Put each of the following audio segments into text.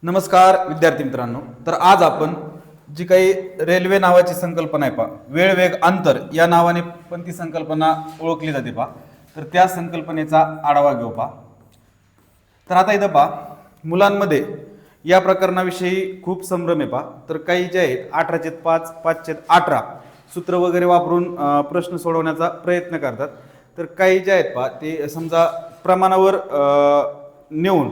नमस्कार विद्यार्थी मित्रांनो. तर आज आपण जी काही रेल्वे नावाची संकल्पना आहे वेळ वेग अंतर या नावाने पण ती संकल्पना ओळखली जाते तर त्या संकल्पनेचा आढावा घेऊ तर आता इथं मुलांमध्ये या प्रकरणाविषयी खूप संभ्रम आहे तर काही जे आहेत 18/5 5/18 सूत्र वगैरे वापरून प्रश्न सोडवण्याचा प्रयत्न करतात. तर काही जे आहेत ते समजा प्रमाणावर नेऊन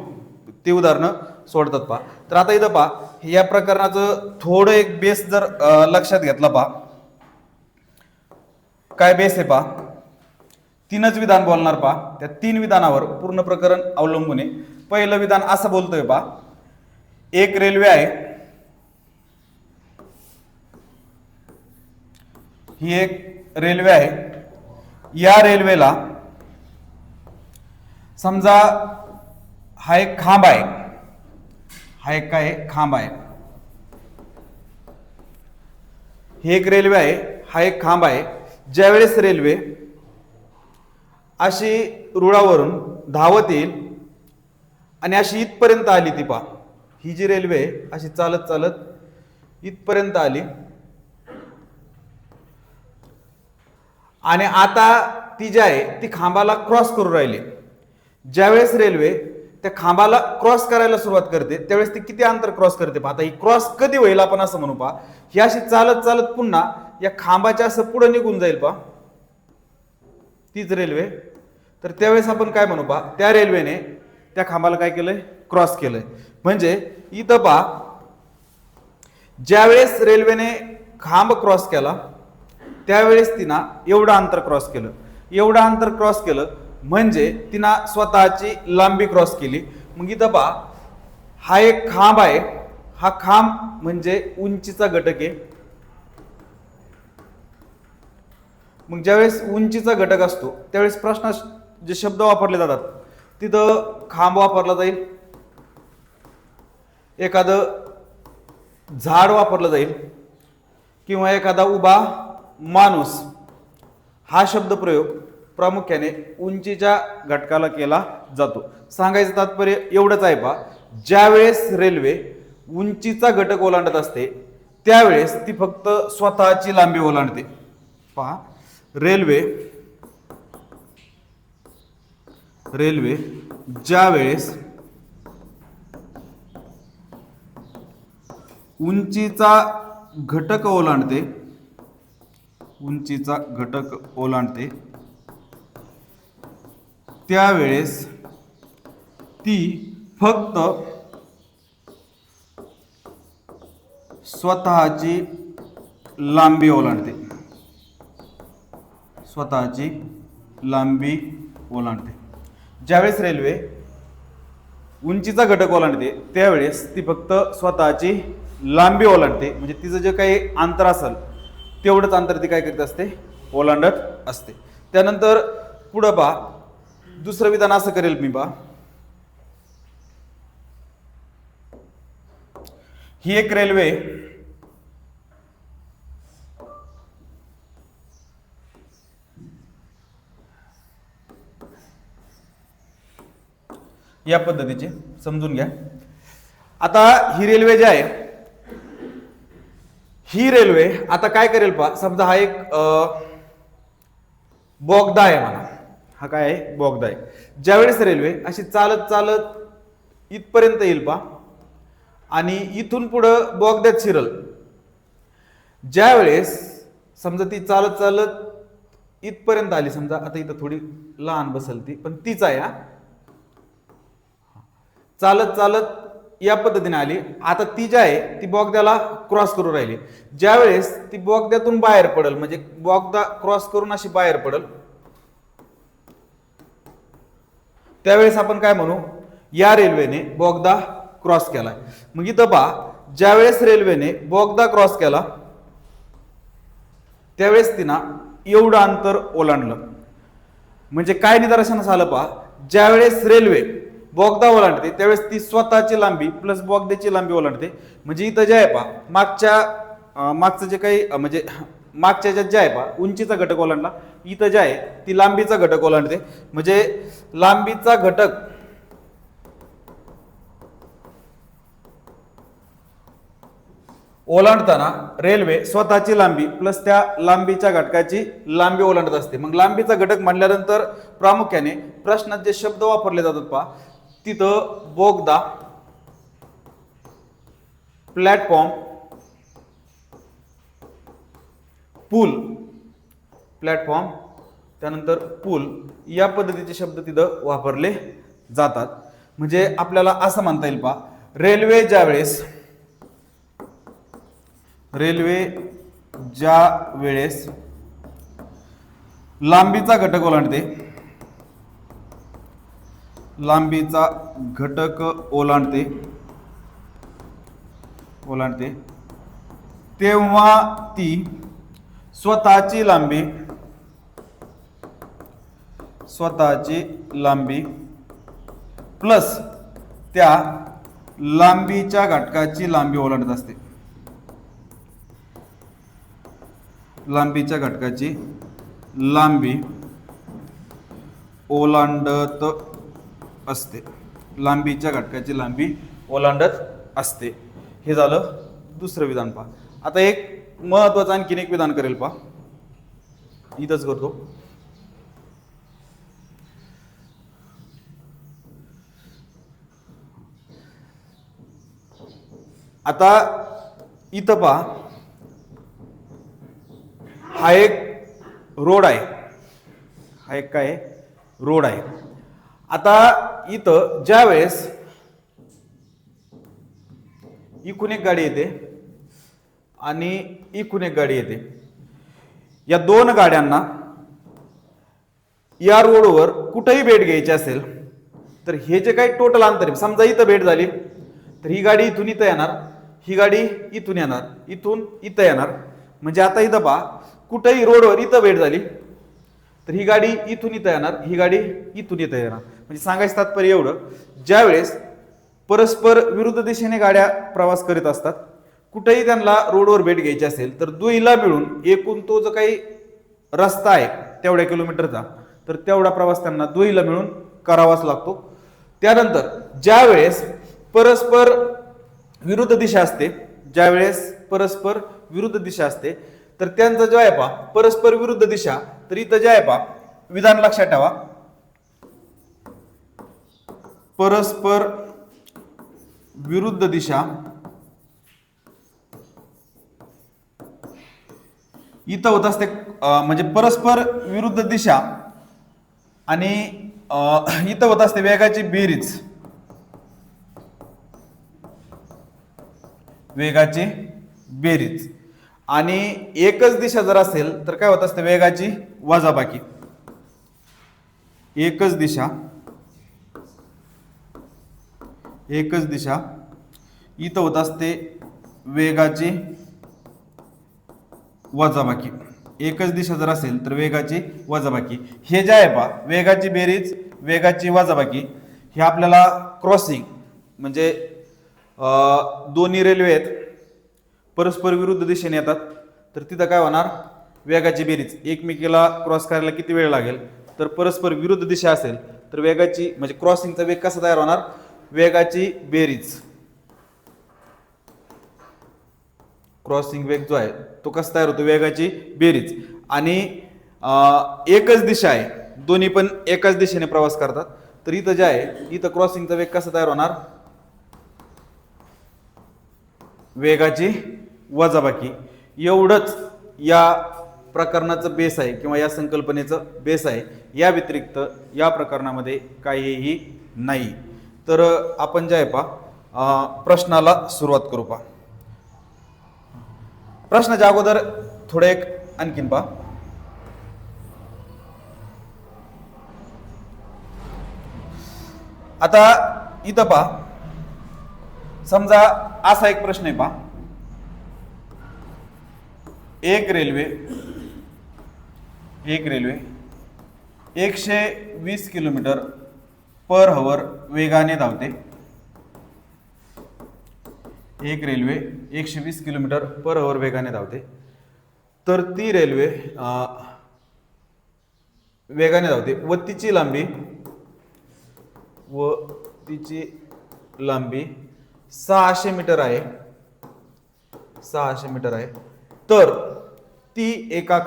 ते उदाहरणं सोडतात तर आता इथं या प्रकरणाचं थोडं एक बेस जर लक्षात घेतला काय बेस आहे तीनच विधान बोलणार त्या तीन विधानावर पूर्ण प्रकरण अवलंबून आहे. पहिलं विधान असं बोलतोय एक रेल्वे आहे, ही एक रेल्वे आहे. या रेल्वेला समजा हा एक खांब आहे, हा एक काय खांब आहे. ही एक रेल्वे आहे, हा एक खांब आहे. ज्यावेळेस रेल्वे अशी रुळावरून धावत येईल आणि अशी इथपर्यंत आली ती ही जी रेल्वे अशी चालत चालत इथपर्यंत आली आणि आता ती जी आहे ती खांबाला क्रॉस करून राहिली. ज्यावेळेस रेल्वे त्या खांबाला क्रॉस करायला सुरुवात करते त्यावेळेस ती किती अंतर क्रॉस करते आता ही क्रॉस कधी होईल आपण असं म्हणू ही अशी चालत चालत पुन्हा या खांबाच्या असं पुढे निघून जाईल तीच रेल्वे. तर त्यावेळेस आपण काय म्हणू त्या रेल्वेने त्या खांबाला काय केलंय क्रॉस केलंय. म्हणजे इथं ज्यावेळेस रेल्वेने खांब क्रॉस केला त्यावेळेस तिनं एवढं अंतर क्रॉस केलं. एवढं अंतर क्रॉस केलं म्हणजे तिनं स्वतःची लांबी क्रॉस केली. मग इथं हा एक खांब आहे, हा खांब म्हणजे उंचीचा घटक आहे. मग ज्यावेळेस उंचीचा घटक असतो त्यावेळेस प्रश्नात जे शब्द वापरले जातात तिथं खांब वापरला जाईल, एखादं झाड वापरलं जाईल किंवा एखादा उभा माणूस. हा शब्द प्रयोग प्रामुख्याने उंचीच्या घटकाला केला जातो. सांगायचं तात्पर्य एवढंच आहे ज्यावेळेस रेल्वे उंचीचा घटक ओलांडत असते त्यावेळेस ती फक्त स्वतःची लांबी ओलांडते. रेल्वे ज्यावेळेस उंचीचा घटक ओलांडते त्यावेळेस ती फक्त स्वतःची लांबी ओलांडते. ज्यावेळेस रेल्वे उंचीचा घटक ओलांडते त्यावेळेस ती फक्त स्वतःची लांबी ओलांडते. म्हणजे तिचं जे काही अंतर असेल तेवढंच अंतर ती काय करत असते ओलांडत असते. त्यानंतर पुढं दुसरं विधान असं करेल मी ही एक रेल्वे या पद्धतीचे समजून घ्या. आता ही रेल्वे जी आहे ही रेल्वे आता काय करेल समजा हा एक बोगदा आहे म्हणा, हा काय आहे बोगदा आहे. ज्यावेळेस रेल्वे अशी चालत चालत इथपर्यंत येईल आणि इथून पुढं बोगद्यात शिरल. ज्यावेळेस समजा ती चालत चालत इथपर्यंत आली, समजा आता इथं थोडी लहान बसेल ती पण तीच आहे चालत चालत या पद्धतीने आली. आता ती जी आहे ती बोगद्याला क्रॉस करून राहिली. ज्यावेळेस ती बोगद्यातून बाहेर पडल म्हणजे बोगदा क्रॉस करून अशी बाहेर पडल त्यावेळेस आपण काय म्हणू या रेल्वेने बोगदा क्रॉस केलाय. मग इथं ज्यावेळेस रेल्वेने बोगदा क्रॉस केला त्यावेळेस तिनं एवढं अंतर ओलांडलं. म्हणजे काय निदर्शनास आलं ज्यावेळेस रेल्वे बोगदा ओलांडते त्यावेळेस ती स्वतःची लांबी प्लस बोगद्याची लांबी ओलांडते. म्हणजे इथं जे आहे मागचं जे काही म्हणजे मागच्या ज्यात जे आहे उंचीचा घटक ओलांडला, इथं जे आहे ती लांबीचा घटक ओलांडते. म्हणजे लांबीचा घटक ओलांडताना रेल्वे स्वतःची लांबी प्लस त्या लांबीच्या घटकाची लांबी ओलांडत असते. मग लांबीचा घटक म्हटल्यानंतर प्रामुख्याने प्रश्नात जे शब्द वापरले जातात पहा, तिथं बोगदा, प्लॅटफॉर्म, पूल, प्लॅटफॉर्म त्यानंतर पूल या पद्धतीचे शब्द तिथं वापरले जातात. म्हणजे आपल्याला असं म्हणता येईल पहा, रेल्वे ज्या वेळेस लांबीचा घटक ओलांडते, लांबीचा घटक ओलांडते तेव्हा ती स्वतःची लांबी प्लस त्या लांबीच्या घटकाची लांबी ओलांडत असते. लांबीच्या घटकाची लांबी ओलांडत असते. लांबीच्या घटकाची लांबी ओलांडत असते. हे झालं दुसरं विधान पहा. आता एक महत्वाचं आणखीन एक विधान करेल पहा, इथंच करतो. आता इथं पहा, हा एक रोड आहे, हा एक काय रोड आहे. आता इथं ज्या वेळेस इकून एक गाडी येते आणि इकून एक गाडी येते, या दोन गाड्यांना या रोडवर कुठेही भेट घ्यायची असेल तर हे जे काही टोटल अंतर आहे, समजा इथं भेट झाली तर ही गाडी इथून इथं येणार, ही गाडी इथून येणार, इथून इथं येणार. म्हणजे आता इथं पहा, कुठेही रोडवर इथं भेट झाली तर ही गाडी इथून इथं येणार, ही गाडी इथून इथं येणार. म्हणजे सांगायचं तात्पर्य एवढं, ज्या वेळेस परस्पर विरुद्ध दिशेने गाड्या प्रवास करीत असतात, कुठेही त्यांना रोडवर भेट घ्यायची असेल तर दुईला मिळून एकूण तो जो काही रस्ता आहे तेवढ्या किलोमीटरचा, तर तेवढा प्रवास त्यांना दुईला मिळून करावाच लागतो. त्यानंतर ज्या वेळेस परस्पर विरुद्ध दिशा असते, तर त्यांचा जो आहे पहा परस्पर विरुद्ध दिशा, तर इथं जे आहे पहा विधान लक्षात ठेवा, परस्पर विरुद्ध दिशा इथं होत असते. म्हणजे परस्पर विरुद्ध दिशा आणि इथं होत असते वेगाची बेरीज आणि एकच दिशा जर असेल तर काय होत असते, वेगाची वजाबाकी. एकच दिशा इथं होत असते वेगाची वजाबाकी. एकच दिशा जर असेल तर वेगाची वजाबाकी. हे जे आहे पहा वेगाची बेरीज, वेगाची वजाबाकी, हे आपल्याला क्रॉसिंग म्हणजे दोन्ही रेल्वे आहेत परस्पर विरुद्ध दिशेने येतात, तर तिथं काय होणार, वेगाची बेरीज. एकमेकीला क्रॉस करायला किती वेळ लागेल, तर परस्पर विरुद्ध दिशा असेल तर वेगाची म्हणजे क्रॉसिंगचा वेग कसा तयार होणार, वेगाची बेरीज. क्रॉसिंग वेग जो आहे तो कसा तयार होतो, वेगाची बेरीज. आणि एकच दिशा आहे, दोन्ही पण एकाच दिशेने प्रवास करतात, तर इथं जे आहे इथं क्रॉसिंगचा वेग कसा तयार होणार, वेगाची वजाबाकी. एवढंच या प्रकरणाचं बेस आहे किंवा या संकल्पनेचं बेस आहे. या व्यतिरिक्त या प्रकरणामध्ये काहीही नाही. तर आपण जे आहे पहा प्रश्नाला सुरुवात करू. पहा प्रश्नाच्या अगोदर थोडे एक आणखीन पहा. आता इथं पहा, समजा असा एक प्रश्न आहे पहा, एक रेल्वे 120 किलोमीटर पर आवर वेगाने धावते. एक रेल्वे 120 किलोमीटर पर आवर वेगाने धावते, तर ती रेल्वे वेगाने धावते व तिची लांबी 600 मीटर आहे. 600 मीटर आहे, तर ती एका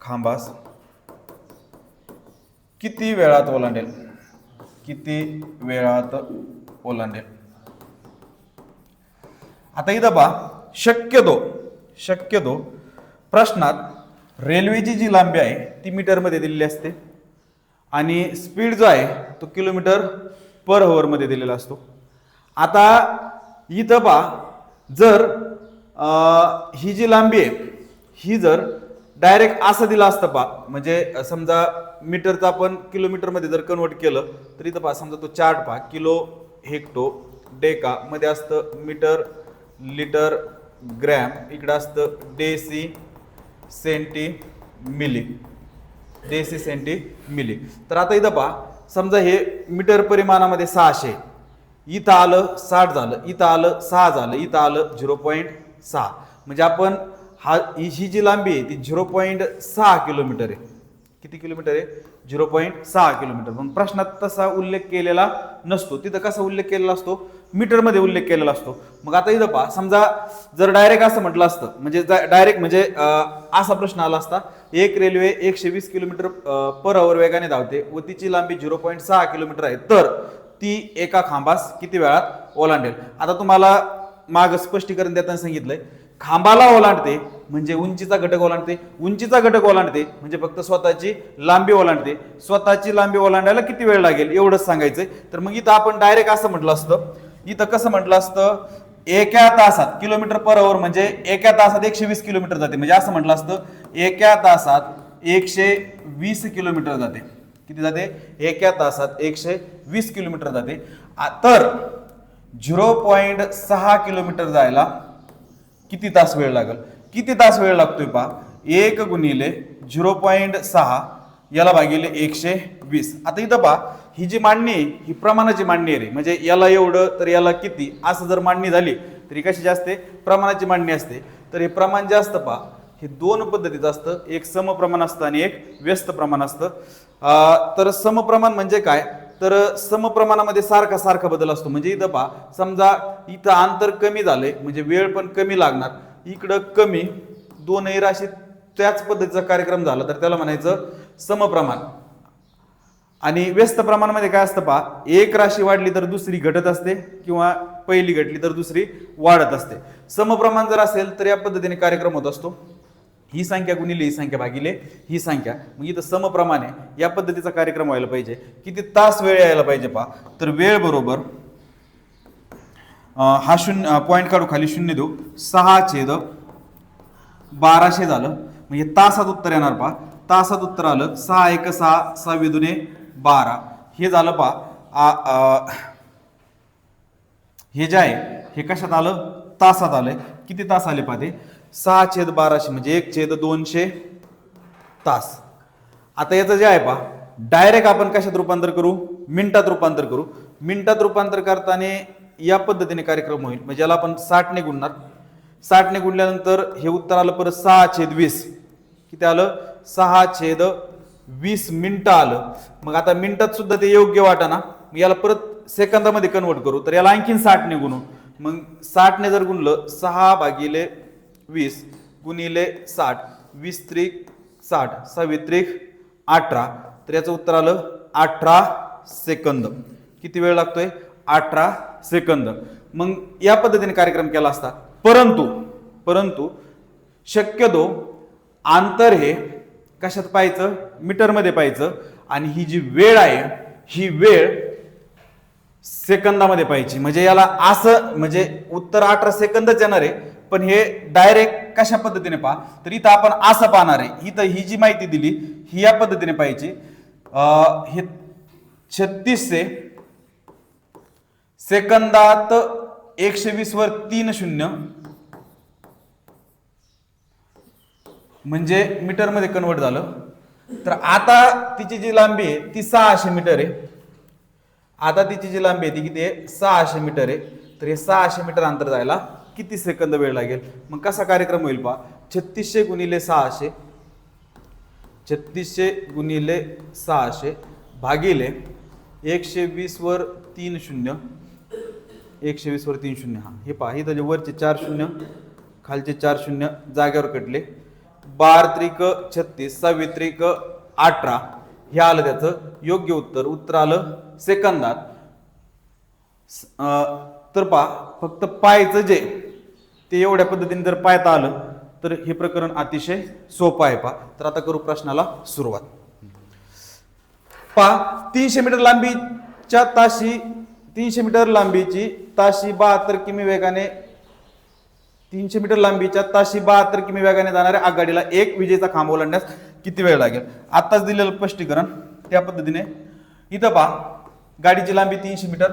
खांबास किती वेळात ओलांडेल? आता इथं पहा, शक्यतो प्रश्नात रेल्वेची जी लांबी आहे ती मीटरमध्ये दिलेली असते आणि स्पीड जो आहे तो किलोमीटर पर आवर मध्ये दिलेला असतो. आता इथं पहा, जर ही जी लांबी आहे ही जर डायरेक्ट असं दिलं असतं पहा, म्हणजे समजा मीटरचं आपण किलोमीटरमध्ये जर कन्वर्ट केलं तर इथं पहा, समजा तो चार्ट पहा, किलो, हेक्टो, डेका मध्ये असतं मीटर, लिटर, ग्रॅम, इकडं असतं डेसी, सेंटी, मिली. तर आता इथं पहा, समजा हे मीटर परिमाणामध्ये 600, इथं आलं 60 झालं, इथं आलं 6 झालं, इथं आलं 0.6, म्हणजे आपण ही जी लांबी आहे ती 0.6 किलोमीटर आहे. किती किलोमीटर आहे? 0.6 किलोमीटर. पण प्रश्नात तसा उल्लेख केलेला नसतो. तिथं कसा उल्लेख केलेला असतो? मीटरमध्ये उल्लेख केलेला असतो. मग आता इथं पहा, समजा जर डायरेक्ट असं म्हटलं असतं, म्हणजे डायरेक्ट म्हणजे असा प्रश्न आला असता, एक रेल्वे 120 किलोमीटर पर आवर वेगाने धावते व तिची लांबी 0.6 किलोमीटर आहे, तर ती एका खांबास किती वेळात ओलांडेल? आता तुम्हाला माग स्पष्टीकरण देताना सांगितलंय, खांबाला ओलांडते म्हणजे उंचीचा घटक ओलांडते, उंचीचा घटक ओलांडते म्हणजे फक्त स्वतःची लांबी ओलांडते, स्वतःची लांबी ओलांडायला किती वेळ लागेल एवढंच सांगायचंय. तर मग इथं आपण डायरेक्ट असं म्हटलं असतं, इथं कसं म्हटलं असतं, एका तासात, किलोमीटर पर आवर म्हणजे एका तासात 120 किलोमीटर जाते, म्हणजे असं म्हटलं असतं एका तासात 120 किलोमीटर जाते. किती जाते? एका तासात 120 किलोमीटर जाते. तर 0.6 किलोमीटर जायला किती तास वेळ लागेल? किती तास वेळ लागतोय पहा, 1 गुणिले 0.6 याला भागिले 120. आता इथं पहा, ही जी मांडणी आहे ही प्रमाणाची मांडणी आहे रे, म्हणजे याला एवढं तर याला किती, असं जर मांडणी झाली तरी कशी असते? प्रमाणाची मांडणी असते. तर हे प्रमाण जे असतं पहा, हे दोन पद्धतीचं असतं, एक समप्रमाण असतं आणि एक व्यस्त प्रमाण असतं. तर समप्रमाण म्हणजे काय? तर समप्रमाणामध्ये सारखा बदल असतो. म्हणजे इथं पहा, समजा इथं अंतर कमी झालंय म्हणजे वेळ पण कमी लागणार, इकडं कमी, दोनही राशी त्याच पद्धतीचा कार्यक्रम झाला तर त्याला म्हणायचं समप्रमाण. आणि व्यस्त प्रमाणामध्ये काय असतं पहा, एक राशी वाढली तर दुसरी घटत असते किंवा पहिली घटली तर दुसरी वाढत असते. समप्रमाण जर असेल तर या पद्धतीने कार्यक्रम होत असतो, ही संख्या गुणिले ही संख्या भागिले ही संख्या. मग इथं समप्रमाण आहे, या पद्धतीचा कार्यक्रम व्हायला पाहिजे. किती तास वेळ यायला पाहिजे पहा, तर वेळ बरोबर हा शून्य पॉईंट काढू, खाली शून्य देऊ, 6/1200 झालं. म्हणजे तासात उत्तर येणार पहा, तासात उत्तर आलं 6 × 1 = 6, 6 × 2 = 12. हे झालं पहा, हे जे आहे हे कशात आलं? तासात आलंय. किती तास आले पहा ते? 6/1200 म्हणजे 1/200 तास. आता याचं जे आहे पहा, डायरेक्ट आपण कशात रूपांतर करू? मिनिटात रूपांतर करू. मिनिटात रूपांतर करताना या पद्धतीने कार्यक्रम होईल, म्हणजे याला आपण 60 ने गुणणार. 60 ने गुणल्यानंतर हे उत्तर आलं परत 6/20. किती आलं? 6/20 मिनिटं आलं. मग आता मिनिटात सुद्धा ते योग्य वाटाना, याला परत सेकंदामध्ये कन्वर्ट करू, तर याला आणखीन 60 ने गुणू. मग 60 ने जर गुणलं, 6/20 गुणिले 60, 20 × 3 = 60, 6 × 3 = 18, तर याचं उत्तर आलं 18 सेकंद. किती वेळ लागतोय? 18 सेकंद. मग या पद्धतीने कार्यक्रम केला असता, परंतु शक्यतो अंतर हे कशात पाहायचं? मीटरमध्ये पाहायचं. आणि ही जी वेळ आहे ही वेळ सेकंदामध्ये पाहिजे. म्हणजे याला असं, म्हणजे उत्तर 18 सेकंदच येणार आहे, पण हे डायरेक्ट कशा पद्धतीने पहा, तर इथं आपण असं पाहणार आहे. इथं ही जी माहिती दिली ही या पद्धतीने पाहिजे. हे 3600 सेकंदात 120 वर 3 शून्य म्हणजे मीटरमध्ये कन्वर्ट झालं. तर आता तिची जी लांबी आहे ती 600 मीटर आहे. आता तिची जी लांबी आहे ती किती आहे? 600 मीटर आहे. तर हे 600 मीटर अंतर जायला किती सेकंद वेळ लागेल? मग कसा कार्यक्रम होईल पहा, 3600 गुणिले 600, 3600 गुणिले 600 भागिले 120 वर 3 शून्य, 120 वर 3 शून्य. हा हे पहा, इथं जे वरचे 4 शून्य खालचे 4 शून्य जागेवर कटले. 12 त्रिक 36, 26 त्रिक 18 हे आलं त्याचं योग्य उत्तर. उत्तर आलं सेकंदात. तर पहा, फक्त पायचं जे ते एवढ्या पद्धतीने जर पायता आलं तर हे प्रकरण अतिशय सोपं आहे. पहा, तर आता करू प्रश्नाला सुरुवात. पहा, 300 मीटर लांबीच्या ताशी 300 मीटर लांबीची ताशी 72 किमी वेगाने 300 मीटर लांबीच्या ताशी 72 किमी वेगाने जाणाऱ्या आगगाडीला एक विजेचा खांब ओलांडण्यास किती वेळ लागेल? आताच दिलेलं स्पष्टीकरण त्या पद्धतीने. इथं पहा, गाडीची लांबी 300 मीटर,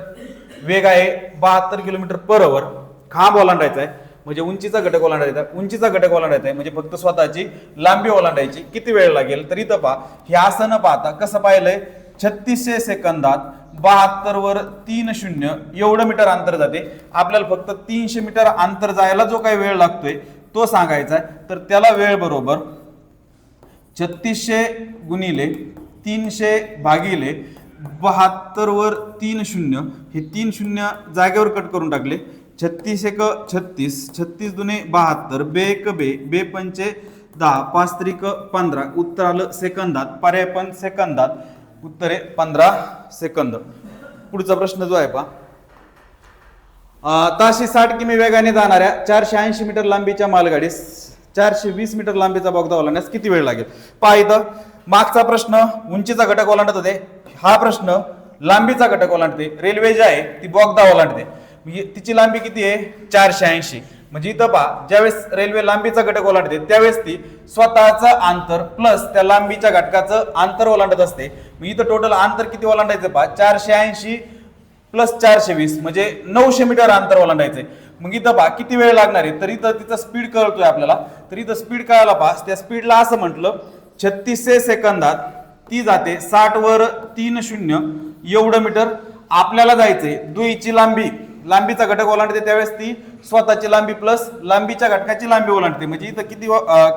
वेग आहे 72 किलोमीटर पर आवर, खांब ओलांडायचा आहे म्हणजे उंचीचा घटक ओलांडायचा आहे. उंचीचा घटक ओलांडायचा आहे म्हणजे फक्त स्वतःची लांबी ओलांडायची. किती वेळ लागेल? तर इथं पहा, हे असं न पाहता कसं पाहिलंय, 3600 सेकंदात 72 वर 3 शून्य एवढं मीटर अंतर जाते. आपल्याला फक्त 300 मीटर अंतर जायला जो काही वेळ लागतोय तो सांगायचा आहे. तर त्याला वेळ बरोबर 3600 गुणिले 300 भागिले 72 वर 3 शून्य, हे 3 शून्य जागेवर कट करून टाकले. 36 एक 36, 36 दुने 72, बे एक बे, बे पंचे 10, 5 त्रिक 15. उत्तर आलं सेकंदात. पर्याय पण सेकंदात. उत्तर आहे 15 सेकंद. पुढचा प्रश्न जो आहे पहा, ताशी 60 किमी वेगाने जाणाऱ्या 480 मीटर लांबीच्या मालगाडीस 420 मीटर लांबीचा बोगदा ओलांडण्यास किती वेळ लागेल? पहा, इथं मागचा प्रश्न उंचीचा घटक ओलांडत होते, हा प्रश्न लांबीचा घटक ओलांडते. रेल्वे जी आहे ती बोगदा ओलांडते. तिची लांबी किती आहे? 480. म्हणजे इथं पहा, ज्यावेळेस रेल्वे लांबीचा घटक ओलांडते त्यावेळेस ती स्वतःचं अंतर प्लस त्या लांबीच्या घटकाचं अंतर ओलांडत असते. मग इथं टोटल अंतर किती ओलांडायचं पहा, 480 प्लस 420 म्हणजे 900 मीटर अंतर ओलांडायचंय. मग इथं पहा किती वेळ लागणार आहे, तर इथं तिचा स्पीड कळतोय आपल्याला. तर इथं स्पीड कळायला पहा, त्या स्पीडला असं म्हटलं 3600 सेकंदात ती जाते 60 वर 3 शून्य एवढं मीटर. आपल्याला जायचंय दुईची लांबी, लांबीचा घटक ओलांडते त्यावेळेस ती स्वतःची लांबी प्लस लांबीच्या घटकाची लांबी ओलांडते. म्हणजे इथं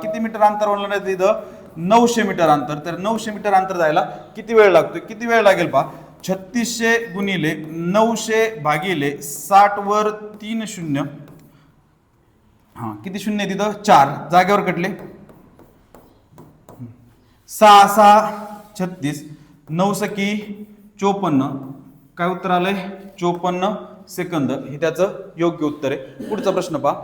किती मीटर अंतर ओलांडायचं? इथं 900 मीटर अंतर. तर 900 मीटर अंतर जायला किती वेळ लागतोय? किती वेळ लागेल पहा, 3600 गुणिले 900 भागिले 60 वर 3 शून्य, हा किती शून्य तिथं? 4 जागेवर कटले. 6 6 36, 9 सकी 54. काय उत्तर आलंय? 54 सेकंद. हे त्याचं योग्य उत्तर आहे. पुढचा प्रश्न पहा,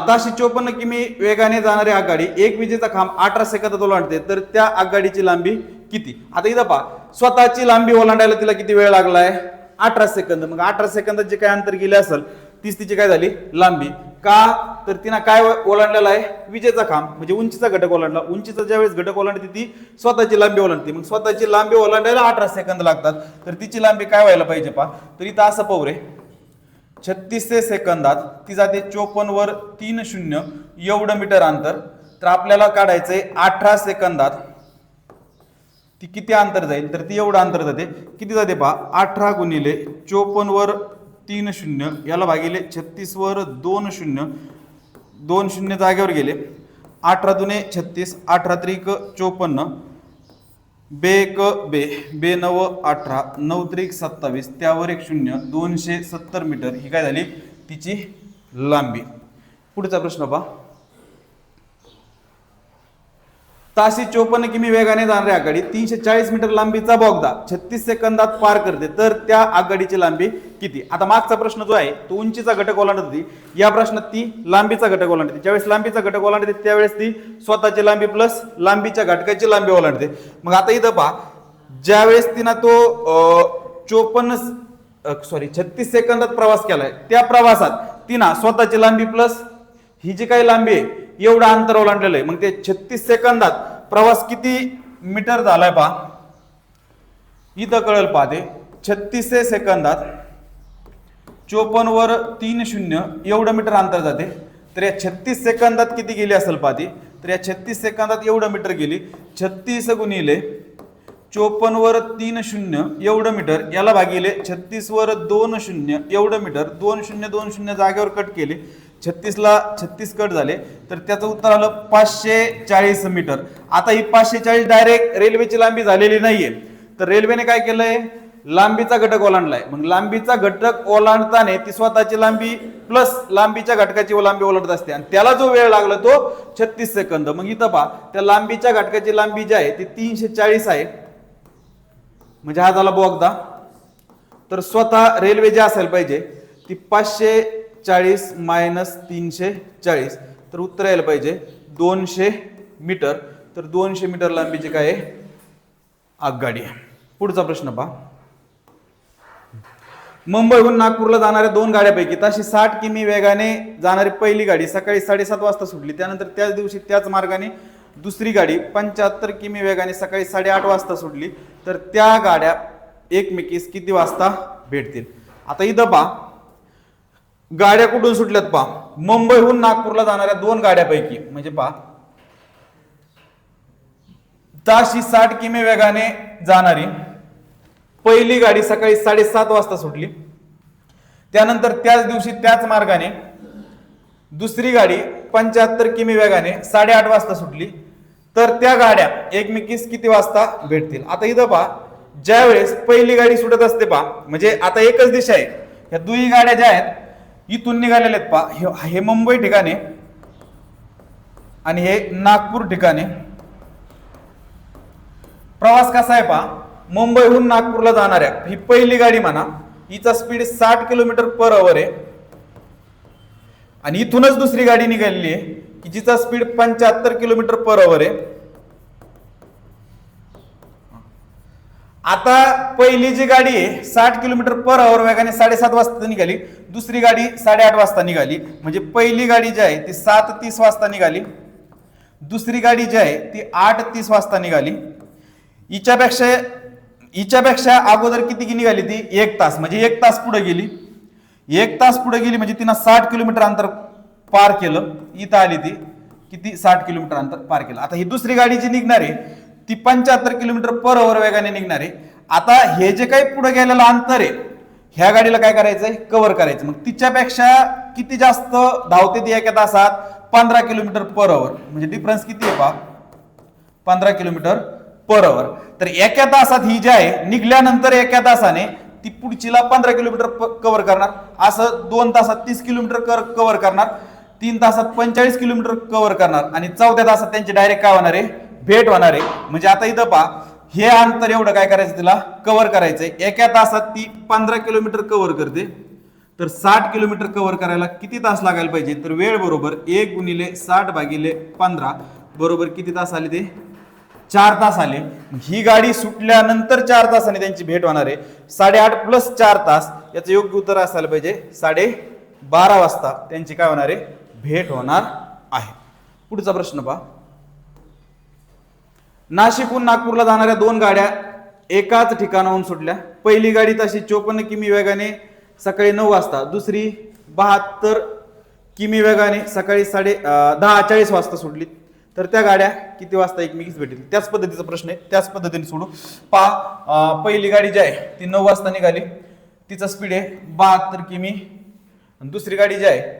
ताशी 54 किमी वेगाने जाणारी आगगाडी एक विजेचा खांब 18 सेकंदात ओलांडते, तर त्या आगगाडीची लांबी किती? आता इथं पहा, स्वतःची लांबी ओलांडायला तिला किती वेळ लागलाय? 18 सेकंद. मग 18 सेकंदात जे काय अंतर गेले असेल तीच तिची काय झाली? लांबी. का? तर तिनं काय ओलांडलेला आहे? विजेचा खांब म्हणजे उंचीचा घटक ओलांडला. उंचीचा ज्यावेळेस घटक ओलांडते ती स्वतःची लांबी ओलांडते. मग स्वतःची लांबी ओलांडायला 18 सेकंद लागतात. तर तिची लांबी काय व्हायला पाहिजे पहा, तर इथं असं पाहू रे, 3600 सेकंदात ती जाते 54 वर 3 शून्य एवढं मीटर अंतर. तर आपल्याला काढायचंय 18 सेकंदात ती किती अंतर जाईल? तर ती एवढं अंतर जाते. किती जाते पहा, 18 गुणिले 54 वर 3 शून्य याला भागिले 36 वर 2 शून्य, 2 शून्य जागेवर गेले. 18 दुने 36, 18 त्रिक 54, बे एक बे, बे 9 18, 9 त्रिक 27, त्यावर एक शून्य, 270 मीटर ही काय झाली? तिची लांबी. पुढचा प्रश्न पहा, ताशी 54 किमी वेगाने जाणारी आगगाडी 340 मीटर लांबीचा बोगदा 36 सेकंदात पार करते, तर त्या आगगाडीची लांबी किती? आता मागचा प्रश्न जो आहे तो उंचीचा घटक ओलांडत होती, या प्रश्नात ती लांबीचा घटक ओलांडते. ज्यावेळेस लांबीचा घटक ओलांडते त्यावेळेस ती स्वतःची लांबी प्लस लांबीच्या घटकाची लांबी ओलांडते. मग आता इथं पहा, ज्यावेळेस तिनं तो 36 सेकंदात प्रवास केलाय, त्या प्रवासात तिनं स्वतःची लांबी प्लस ही जी काही लांबी आहे एवढं अंतर ओलांडलेलं आहे. मग ते 36 सेकंदात प्रवास किती मीटर झालाय पहा, इथं कळेल पहा. ते 36 सेकंदात 54 वर 3 शून्य एवढं मीटर अंतर जाते. तर या 36 सेकंदात किती गेली असेल पहा ती, तर या 36 सेकंदात एवढं मीटर गेली. 36 गुणिले 54 वर 3 शून्य एवढं मीटर याला भागिले 36 वर 2 शून्य एवढं मीटर. 2 शून्य 2 शून्य जागेवर कट केले, 36 ला 36 कट झाले, तर त्याचं उत्तर आलं 540 मीटर. आता ही 540 डायरेक्ट रेल्वेची लांबी झालेली नाहीये, तर रेल्वेने काय केलंय, लांबीचा घटक ओलांडलाय. मग लांबीचा घटक ओलांडताना ती स्वतःची लांबी प्लस लांबीच्या घटकाची लांबी ओलांडत असते आणि त्याला जो वेळ लागला तो 36 सेकंद. मग इथं पहा त्या लांबीच्या घटकाची लांबी जी आहे ती 340 आहे, म्हणजे हा झाला बोगदा. तर स्वतः रेल्वे जी असायला पाहिजे ती 540 मायनस 340, तर उत्तर यायला पाहिजे 200 मीटर. तर 200 मीटर लांबीची काय आहे, आगगाडी आहे. पुढचा प्रश्न पहा. मुंबईहून नागपूरला जाणाऱ्या 2 गाड्यांपैकी तशी 60 किमी वेगाने जाणारी पहिली गाडी सकाळी 7:30 वाजता सुटली. त्यानंतर त्याच दिवशी त्याच मार्गाने दुसरी गाडी 75 किमी वेगाने सकाळी 8:30 वाजता सुटली. तर त्या गाड्या एकमेकीस किती वाजता भेटतील. आता इथं पहा गाड्या कुठून सुटल्यात पहा. मुंबईहून नागपूरला जाणाऱ्या 2 गाड्यांपैकी म्हणजे पहा ताशी 60 किमी वेगाने जाणारी पहिली गाडी सकाळी 7:30 वाजता सुटली. त्यानंतर त्याच दिवशी त्याच मार्गाने दुसरी गाडी 75 किमी वेगाने 8:30 वाजता सुटली. तर त्या गाड्या एकमेकीस किती वाजता भेटतील. आता इथं पहा ज्या वेळेस पहिली गाडी सुटत असते पहा, म्हणजे आता एकच दिशा आहे, ह्या दुई गाड्या ज्या आहेत इथून निघालेल्या आहेत पहा, हे मुंबई ठिकाणी आणि हे नागपूर ठिकाणी. प्रवास कसा आहे पहा, मुंबईहून नागपूरला जाणाऱ्या ही पहिली गाडी म्हणा, हिचा स्पीड 60 किलोमीटर पर आवर आहे आणि इथूनच दुसरी गाडी निघालेली आहे की जिचा स्पीड 75 किलोमीटर पर आवर आहे. आता पहिली जी गाडी आहे 60 किलोमीटर पर आवर वेगाने 7:30 वाजता निघाली, दुसरी गाडी 8:30 वाजता निघाली. म्हणजे पहिली गाडी जी आहे ती 7:30 वाजता निघाली, दुसरी गाडी जी आहे ती 8:30 वाजता निघाली. हिच्यापेक्षा अगोदर किती निघाली ती 1 तास, म्हणजे 1 तास पुढे गेली. 1 तास पुढे गेली म्हणजे तिनं 60 किलोमीटर अंतर पार केलं. इथं आली ती किती 60 किलोमीटर अंतर पार केलं. आता ही दुसरी गाडी जी निघणार आहे ती 75 किलोमीटर पर आवर वेगाने निघणार आहे. आता हे जे काही पुढे गेलेलं अंतर आहे ह्या गाडीला काय करायचंय, कव्हर करायचं. मग तिच्यापेक्षा किती जास्त धावते ती एका तासात, 15 किलोमीटर पर आवर. म्हणजे डिफरन्स किती आहे पहा, 15 किलोमीटर पर आवर. तर एका तासात ही जी आहे निघल्यानंतर एका तासाने ती पुढचीला 15 किलोमीटर कव्हर करणार. असं 2 तासात 30 किलोमीटर कव्हर करणार, 3 तासात 45 किलोमीटर कव्हर करणार आणि 4थ्या तासात त्यांची डायरेक्ट काय होणार आहे, भेट होणार आहे. म्हणजे आता इथं पहा हे अंतर एवढं काय करायचं, तिला कव्हर करायचंय. एका तासात ती 15 किलोमीटर कव्हर करते. तर 60 किलोमीटर कव्हर करायला किती तास लागायला पाहिजे, तर वेळ बरोबर 1 × 60/15 बरोबर किती तास आले, ते 4 तास आले. ही गाडी सुटल्यानंतर 4 तासाने त्यांची भेट होणार आहे. 8:30 + 4 तास याचं योग्य उत्तर असायला पाहिजे 12:30 वाजता त्यांची काय होणार आहे, भेट होणार आहे. पुढचा प्रश्न पहा. नाशिकहून नागपूरला जाणाऱ्या 2 गाड्या एकाच ठिकाणाहून सुटल्या. पहिली गाडी तशी 54 किमी वेगाने सकाळी 9 वाजता, दुसरी 72 किमी वेगाने सकाळी 10:40 वाजता सुटली. तर त्या गाड्या किती वाजता एकमेकीस भेटतील. त्याच पद्धतीचा प्रश्न आहे, त्याच पद्धतीने सोडू. पहा पहिली गाडी जी आहे ती 9 वाजता निघाली, तिचा स्पीड आहे 72 किमी. दुसरी गाडी जी आहे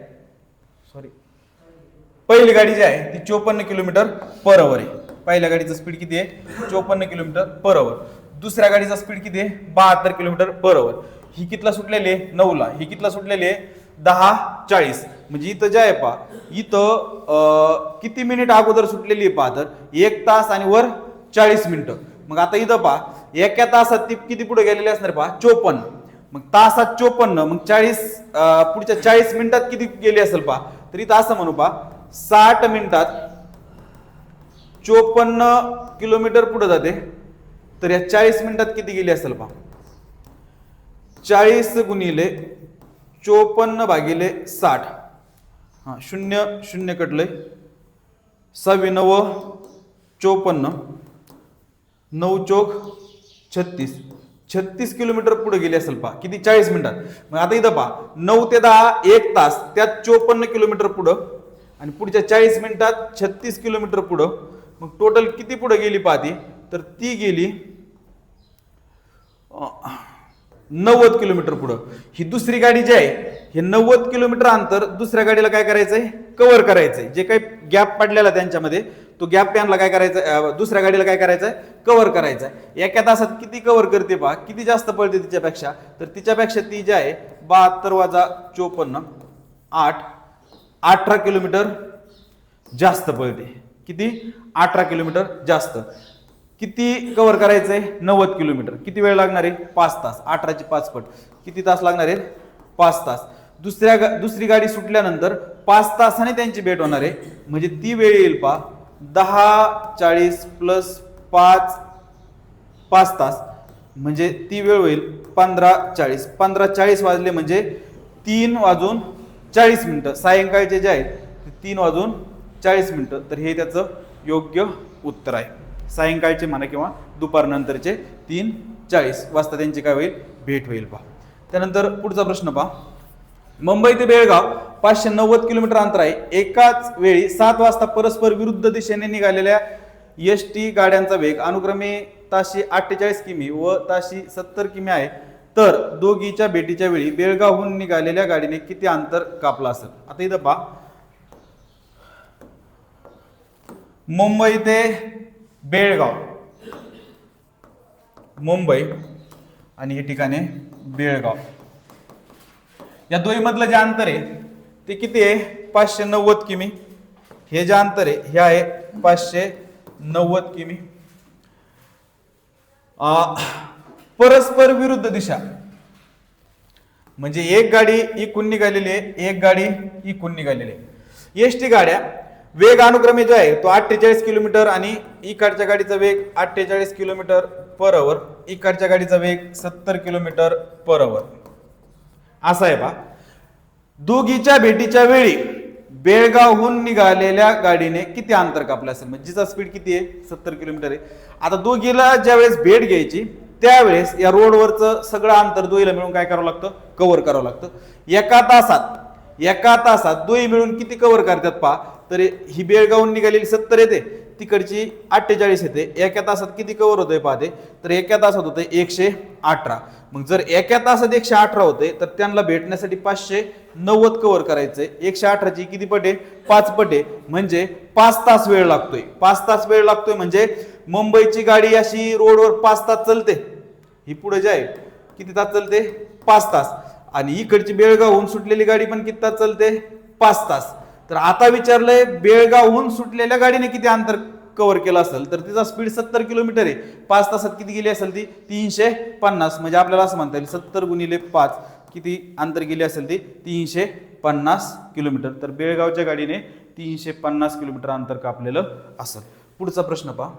पहिली गाडी जी आहे ती 54 किलोमीटर पर आवर आहे. पहिल्या गाडीचा स्पीड किती आहे, 54 किलोमीटर पर आवर. दुसऱ्या गाडीचा स्पीड किती आहे, 72 किलोमीटर पर आवर. ही कितीला सुटलेली आहे, 9ला. ही कितीला सुटलेली आहे, 10:40. म्हणजे इथं जे आहे पहा, इथं किती मिनिट अगोदर सुटलेली आहे पहा, तर 1 तास आणि वर 40 मिनिटं. मग आता इथं पहा एका तासात ती किती पुढे गेलेली असणार पहा, 54. मग तासात 54, मग 40 पुढच्या 40 मिनिटात किती गेली असेल पहा. तर इथं असं म्हणू पहा 60 मिनिटात 54 किलोमीटर पुढे जाते. तर या 40 मिनिटात किती गेली असेल पहा, 40 × 54/60. हा 0 कटलंय, 6 × 9 54, 9 चोक 36. 36 किलोमीटर पुढे गेली असेल पहा, किती 40 मिनिटात. मग आता इथं पहा 9 ते 10 1 तास, त्यात 54 किलोमीटर पुढं आणि पुढच्या 40 मिनिटात 36 किलोमीटर पुढं. मग टोटल किती पुढे गेली पाहती, तर ती गेली 90 किलोमीटर पुढं. ही दुसरी गाडी जी आहे हे 90 किलोमीटर अंतर दुसऱ्या गाडीला काय करायचंय, कव्हर करायचंय. जे काही गॅप पडलेला त्यांच्यामध्ये तो गॅप पॅनला काय करायचं, दुसऱ्या गाडीला काय करायचंय, कव्हर करायचं आहे. एका तासात किती कव्हर करते पहा, किती जास्त पळते तिच्यापेक्षा, तर तिच्यापेक्षा ती जी आहे 72 वजा 54 8 18 किलोमीटर जास्त पळते. किती, 18 किलोमीटर जास्त. किती कव्हर करायचंय, 90 किलोमीटर. किती वेळ लागणार आहे, 5 तास. 18 ची 5 पट किती तास लागणार आहे, 5 तास. दुसरी गाडी सुटल्यानंतर 5 तासाने त्यांची भेट होणार आहे, म्हणजे ती वेळ येईल पहा 10:40 प्लस 5 तास, म्हणजे ती वेळ होईल 15:40. 15:40 वाजले म्हणजे 3:40 सायंकाळचे जे आहेत ते 3:40. तर हे त्याचं योग्य उत्तर आहे. सायंकाळचे म्हणा किंवा दुपारनंतरचे 3:40 वाजता त्यांची काय होईल, भेट होईल पहा. त्यानंतर पुढचा प्रश्न पहा. मुंबई ते बेळगाव 590 किलोमीटर अंतर आहे. एकाच वेळी 7 वाजता परस्पर विरुद्ध दिशेने निघालेल्या एसटी गाड्यांचा वेग अनुक्रमे ताशी 48 किमी व ताशी 70 किमी आहे. तर दोघीच्या भेटीच्या वेळी बेळगावहून निघालेल्या गाडीने किती अंतर कापलं असेल. आता इथं पहा, मुंबई ते बेळगाव, मुंबई आणि हे ठिकाणे बेळगाव, या दोन्हीमधलं जे अंतर आहे ते किती आहे, 590 किमी. हे जे अंतर आहे हे आहे 590 किमी. परस्पर विरुद्ध दिशा म्हणजे एक गाडी इकून निघालेली आहे, एक गाडी इकून निघालेली आहे. एसटी गाड्या वेग अनुक्रमे जो आहे तो 48 किलोमीटर आणि इकडच्या गाडीचा वेग 48 किलोमीटर पर आवर, इकडच्या गाडीचा वेग 70 किलोमीटर पर आवर असा आहे पहा. दोघीच्या भेटीच्या वेळी बेळगावहून निघालेल्या गाडीने किती अंतर कापलं असेल, म्हणजे जिचा स्पीड किती आहे, 70 किलोमीटर आहे. आता दोघीला ज्या वेळेस भेट घ्यायची त्यावेळेस या रोडवरचं सगळं अंतर दोघीला मिळून काय करावं लागतं, कव्हर करावं लागतं. एका तासात दोघी मिळून किती कव्हर करतात पहा. तर ही बेळगावहून निघालेली 70 येते, तिकडची 48 येते. एका तासात किती कव्हर होतंय पाहते, तर एका तासात होतंय 118. मग जर एका तासात 118 होते तर त्यांना भेटण्यासाठी 590 कव्हर करायचंय. 118 ची किती पट आहे, 5 पट आहे, म्हणजे 5 तास वेळ लागतोय. 5 तास वेळ लागतोय म्हणजे मुंबईची गाडी अशी रोडवर 5 तास चालते. ही पुढे जे आहे किती तास चालते, 5 तास. आणि इकडची बेळगावहून सुटलेली गाडी पण किती तास चालते, 5 तास. तर आता विचारलंय बेळगावहून सुटलेल्या गाडीने किती अंतर कव्हर केलं असेल, तर तिचा स्पीड 70 किलोमीटर आहे. 5 तासात किती गेली असेल ती, 350. म्हणजे आपल्याला असं म्हणता येईल 70 गुणिले 5 किती अंतर गेली असेल ती, 350 किलोमीटर. तर बेळगावच्या गाडीने 350 किलोमीटर अंतर कापलेलं असेल. पुढचा प्रश्न पहा.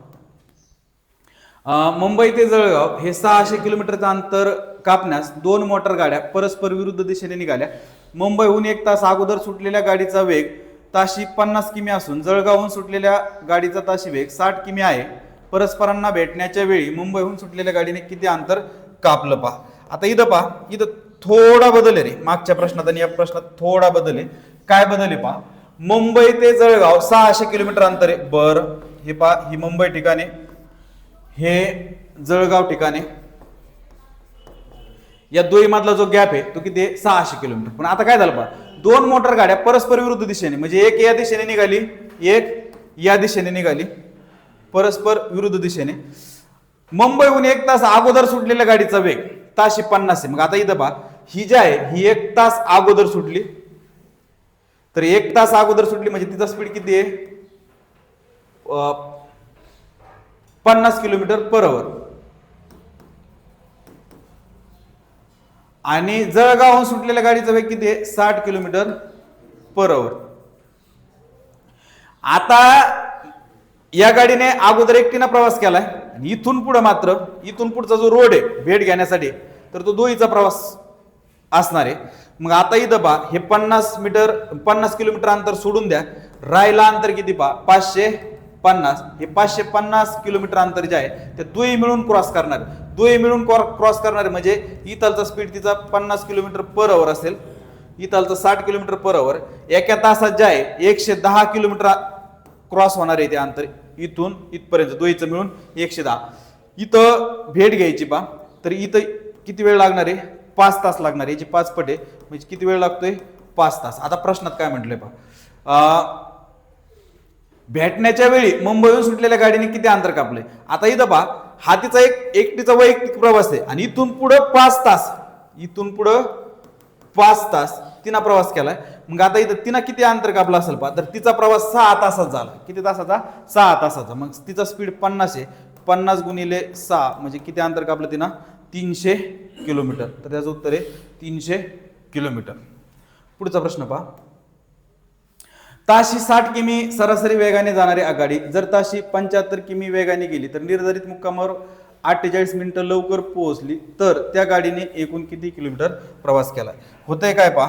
मुंबई ते जळगाव हे 600 किलोमीटरचं अंतर कापण्यास 2 मोटार गाड्या परस्पर विरुद्ध दिशेने निघाल्या. मुंबईहून 1 तास अगोदर सुटलेल्या गाडीचा वेग ताशी 50 किमी असून जळगावहून सुटलेल्या गाडीचा ताशी वेग 60 किमी आहे. परस्परांना भेटण्याच्या वेळी मुंबईहून सुटलेल्या गाडीने किती अंतर कापलं पहा. आता इथं पहा, इथं थोडा बदल आहे रे, मागच्या प्रश्नात आणि या प्रश्नात थोडा बदल आहे. काय बदल आहे पहा. मुंबई ते जळगाव 600 किलोमीटर अंतर आहे. बरं, हे पहा, ही मुंबई ठिकाणे, हे जळगाव ठिकाणे, या दोन्ही मधला जो गॅप आहे तो किती आहे, 600 किलोमीटर. पण आता काय झालं पहा, 2 मोटार गाड्या परस्पर विरुद्ध दिशेने, म्हणजे एक या दिशेने निघाली, एक या दिशेने निघाली, परस्पर विरुद्ध दिशेने. मुंबईहून 1 तास अगोदर सुटलेल्या गाडीचा वेग ताशी 50 आहे. मग आता इथं पहा, ही जी आहे ही 1 तास अगोदर सुटली, तर 1 तास अगोदर सुटली म्हणजे तिचा स्पीड किती आहे, 50 किलोमीटर पर आवर. आणि जळगावहून सुटलेल्या गाडीचा वेग किती आहे, 60 किलोमीटर पर आवर. आता या गाडीने अगोदर एकटीने प्रवास केलाय, इथून पुढे मात्र इथून पुढचा जो रोड आहे भेट घेण्यासाठी तर तो दोहीचा प्रवास असणार आहे. मग आता इथं पहा, हे 50 किलोमीटर अंतर सोडून द्या, राहिला अंतर किती पहा, 550. हे 550 किलोमीटर अंतर जे आहे ते दोही मिळून क्रॉस करणार. दोही मिळून क्रॉस करणार म्हणजे इथलचा स्पीड तिचा 50 किलोमीटर पर आवर असेल, इथलचा 60 किलोमीटर पर आवर. एका तासात जे आहे 110 किलोमीटर क्रॉस होणार आहे ते अंतर इथून इथपर्यंत, दोहीचं मिळून 110. इथं भेट घ्यायची पहा, तर इथं किती वेळ लागणार आहे, 5 तास लागणार आहे. याची 5 पट आहे म्हणजे किती वेळ लागतोय, 5 तास. आता प्रश्नात काय म्हटलंय पहा, भेटण्याच्या वेळी मुंबईहून सुटलेल्या गाडीने किती अंतर कापलंय. आता इथं पहा, हा तिचा एकटीचा वैयक्तिक प्रवास आहे आणि इथून पुढं 5 तास तिनं प्रवास केलाय. मग आता इथं तिनं किती अंतर कापलं असेल पहा, तर तिचा प्रवास 6 तासात झाला. किती तासाचा? 6 तासाचा. मग तिचा स्पीड 50 आहे. 50 गुणिले 6 म्हणजे किती अंतर कापलं तिनं? 300 किलोमीटर. तर त्याचं उत्तर आहे 300 किलोमीटर. पुढचा प्रश्न पहा, ताशी 60 किमी सरासरी वेगाने जाणारी आगगाडी जर ताशी 75 किमी वेगाने गेली तर निर्धारित मुक्कामावर 48 मिनिटं लवकर पोहोचली तर त्या गाडीने एकूण किती किलोमीटर प्रवास केला. होतंय काय पहा,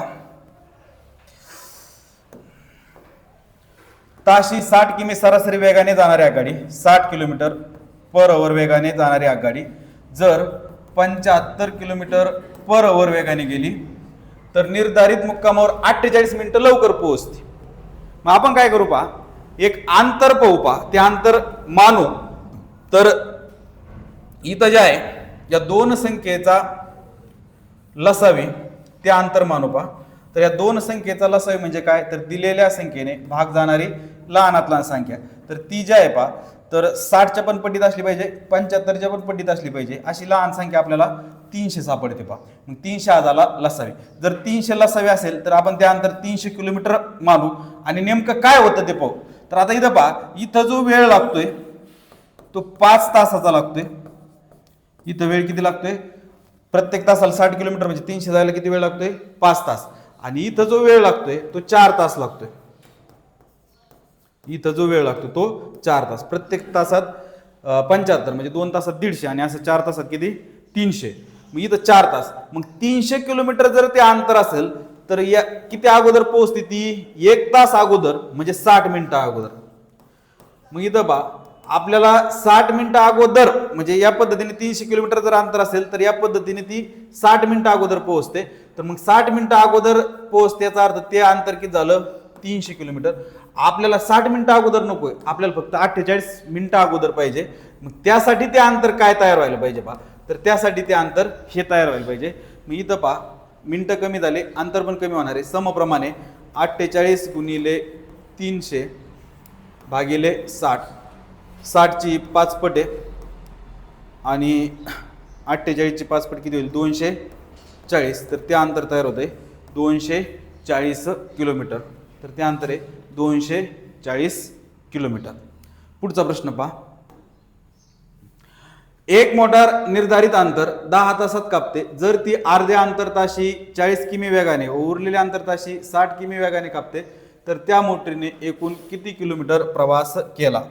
ताशी 60 किमी सरासरी वेगाने जाणारी आगगाडी 60 किलोमीटर पर आवर वेगाने जाणारी आगगाडी जर 75 किलोमीटर पर आवर वेगाने गेली तर निर्धारित मुक्कामावर 48 मिनिटं लवकर पोहोचते. मग आपण काय करू पहा, एक अंतर पाहू पहा, ते अंतर मानू. तर इथं जे आहे या दोन संख्येचा लसावी ते अंतर मानू पहा. तर या दोन संख्येचा लसावी म्हणजे काय, तर दिलेल्या संख्येने भाग जाणारी लहानात लहान संख्या. तर ती जी आहे पहा, तर 60च्या पण पट्टीत असली पाहिजे, 75च्या पण पट्टीत असली पाहिजे, अशी लहान संख्या आपल्याला 300 सापडते पहा. मग 300 हा झाला लसावी. जर 300 लसावी असेल तर आपण त्या अंतर 300 किलोमीटर मानू आणि नेमकं काय होतं ते पाहू. तर आता इथं पहा, इथं जो वेळ लागतोय तो 5 तासाचा लागतोय. इथं वेळ किती लागतोय, प्रत्येक तासाला 60 किलोमीटर म्हणजे 300 जायला किती वेळ लागतोय, 5 तास. आणि इथं जो वेळ लागतोय तो 4 तास लागतोय. इथं जो वेळ लागतो तो 4 तास. प्रत्येक तासात 75 म्हणजे 2 तासात 150 आणि असं 4 तासात किती, 300. मग इथं 4 तास. मग 300 किलोमीटर जर ते अंतर असेल तर या किती अगोदर पोहोचते ती, 1 तास अगोदर म्हणजे 60 मिनिटं अगोदर. मग इथं पहा, आपल्याला 60 मिनिटं अगोदर म्हणजे या पद्धतीने 300 किलोमीटर जर अंतर असेल तर या पद्धतीने ती 60 मिनिटं अगोदर पोहोचते. तर मग 60 मिनिटं अगोदर पोहोचते याचा अर्थ ते अंतर किती झालं, 300 किलोमीटर. आपल्याला 60 मिनिटं अगोदर नकोय, आपल्याला फक्त 48 मिनिटं अगोदर पाहिजे. मग त्यासाठी ते अंतर काय तयार व्हायला पाहिजे पहा, तर त्यासाठी ते अंतर हे तयार व्हायला पाहिजे. मग इथं पहा, मिनिटं कमी झाले, अंतर पण कमी होणार आहे. समप्रमाणे 48 गुणिले 300 भागिले 60, 60ची 5 पट आहे आणि 48ची 5 पट किती होईल, 240. तर ते अंतर तयार होत आहे 240 किलोमीटर. तर ते अंतर आहे 240 किलोमीटर. पुढचा प्रश्न पहा, एक मोटार निर्धारित अंतर 10 तासात कापते जर ती अर्ध्या अंतर ताशी 40 किमी वेगाने व उरलेल्या अंतर ताशी 60 किमी वेगाने कापते तर त्या मोटरीने एकूण किती किलोमीटर प्रवास केला.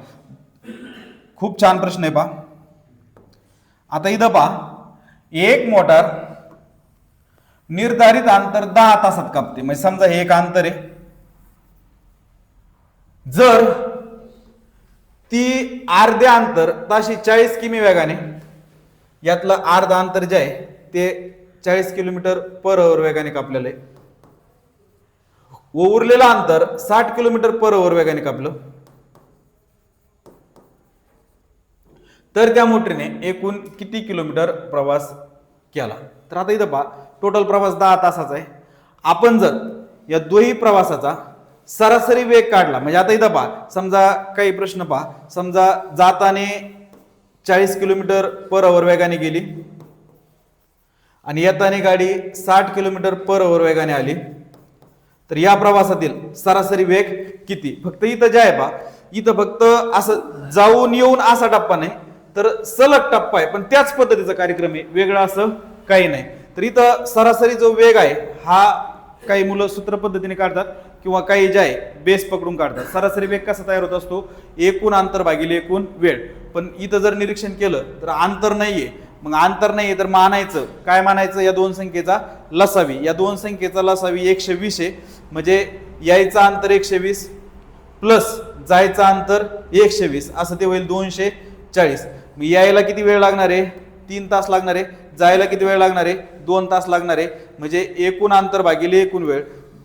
खूप छान प्रश्न आहे पहा. आता इथं पहा, एक मोटार निर्धारित अंतर 10 तासात कापते. म्हणजे समजा हे एक अंतर आहे, जर ती अर्ध्या अंतर ताशी 40 किमी वेगाने, यातलं अर्धा अंतर जे आहे ते 40 किलोमीटर पर आवर वेगाने कापलेलं आहे व उरलेलं अंतर 60 किलोमीटर पर आवर वेगाने कापलं तर त्या मोटरीने एकूण किती किलोमीटर प्रवास केला. तर आता इथं पहा, टोटल प्रवास 10 तासाचा आहे. आपण जर या दोन्ही प्रवासाचा सरासरी वेग काढला, म्हणजे आता इथं पहा, समजा काही प्रश्न पहा, समजा जाताने 40 किलोमीटर पर आवर वेगाने गेली आणि येताने गाडी 60 किलोमीटर पर आवर वेगाने आली तर या प्रवासातील सरासरी वेग किती. फक्त इथं जे आहे पहा, इथं फक्त असं जाऊन येऊन असा टप्पा नाही तर सलग टप्पा आहे, पण त्याच पद्धतीचा कार्यक्रम आहे, वेगळं असं काही नाही. तर इथं सरासरी जो वेग आहे हा काही मुलं सूत्र पद्धतीने काढतात किंवा काही जे आहे बेस पकडून काढतात. सरासरी वेग कसा तयार होत असतो, एकूण अंतर भागिले एकूण वेळ. पण इथं जर निरीक्षण केलं तर अंतर नाहीये. मग अंतर नाहीये तर मानायचं काय, मानायचं या दोन संख्येचा लसावी. या दोन संख्येचा लसावी 120 आहे, म्हणजे यायचं अंतर 120 प्लस जायचं अंतर 120 असं ते होईल 240. मग यायला किती वेळ लागणार आहे, 3 तास लागणार आहे. जायला किती वेळ लागणार आहे, 2 तास लागणार आहे. म्हणजे एकूण अंतर भागिले एकूण वेळ,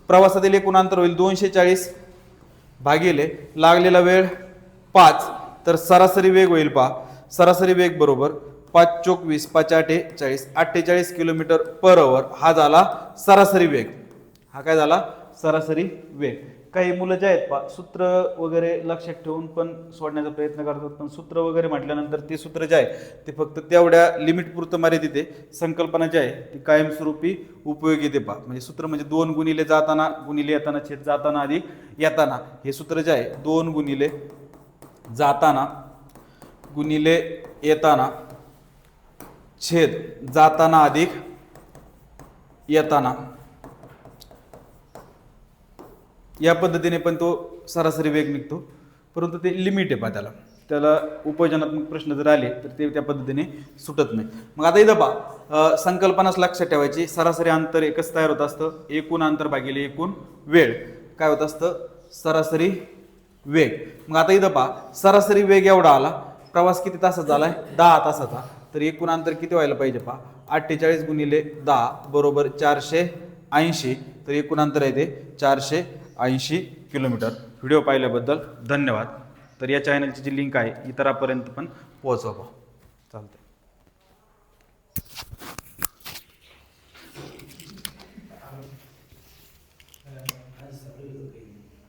प्रवासातील एकूण अंतर होईल 240 भागिले लागलेला वेळ 5. तर सरासरी वेग होईल पहा, सरासरी वेग बरोबर 5 चोक 20 5 8 40, 48 किलोमीटर पर आवर हा झाला सरासरी वेग. हा काय झाला, सरासरी वेग. काही मुलं जे आहेत पा सूत्र वगैरे लक्षात ठेवून पण सोडण्याचा प्रयत्न करतात, पण सूत्र वगैरे म्हटल्यानंतर ते सूत्र जे आहे ते फक्त तेवढ्या लिमिट पुरतं मर्यादित आहे. संकल्पना जी आहे ती कायमस्वरूपी उपयोगी येते पा. म्हणजे सूत्र म्हणजे 2 गुणिले जाताना गुणिले येताना छेद जाताना अधिक येताना, हे सूत्र जे आहे 2 गुणिले जाताना गुणिले येताना छेद जाताना अधिक येताना, या पद्धतीने पण तो सरासरी वेग निघतो. परंतु ते लिमिट आहे पा, त्याला उपयोजनात्मक प्रश्न जर आले तर ते त्या पद्धतीने सुटत नाही. मग आता इथं पहा संकल्पनाच लक्षात ठेवायची. सरासरी अंतर एकच तयार होत असतं, एकूण अंतर भागिले एकूण वेळ काय होत असतं, सरासरी वेग. मग आता इथं पहा सरासरी वेग एवढा आला, प्रवास किती तासाचा आलाय 10 तासाचा, तर एकूण अंतर किती व्हायला पाहिजे पहा 48 गुणिले 10 बरोबर 480, तर एकूण अंतर आहे ते 480 किलोमीटर. व्हिडिओ पाहिल्याबद्दल धन्यवाद. तर या चॅनलची जी लिंक आहे इतरांपर्यंत पण पोहोचवा. चालतंय.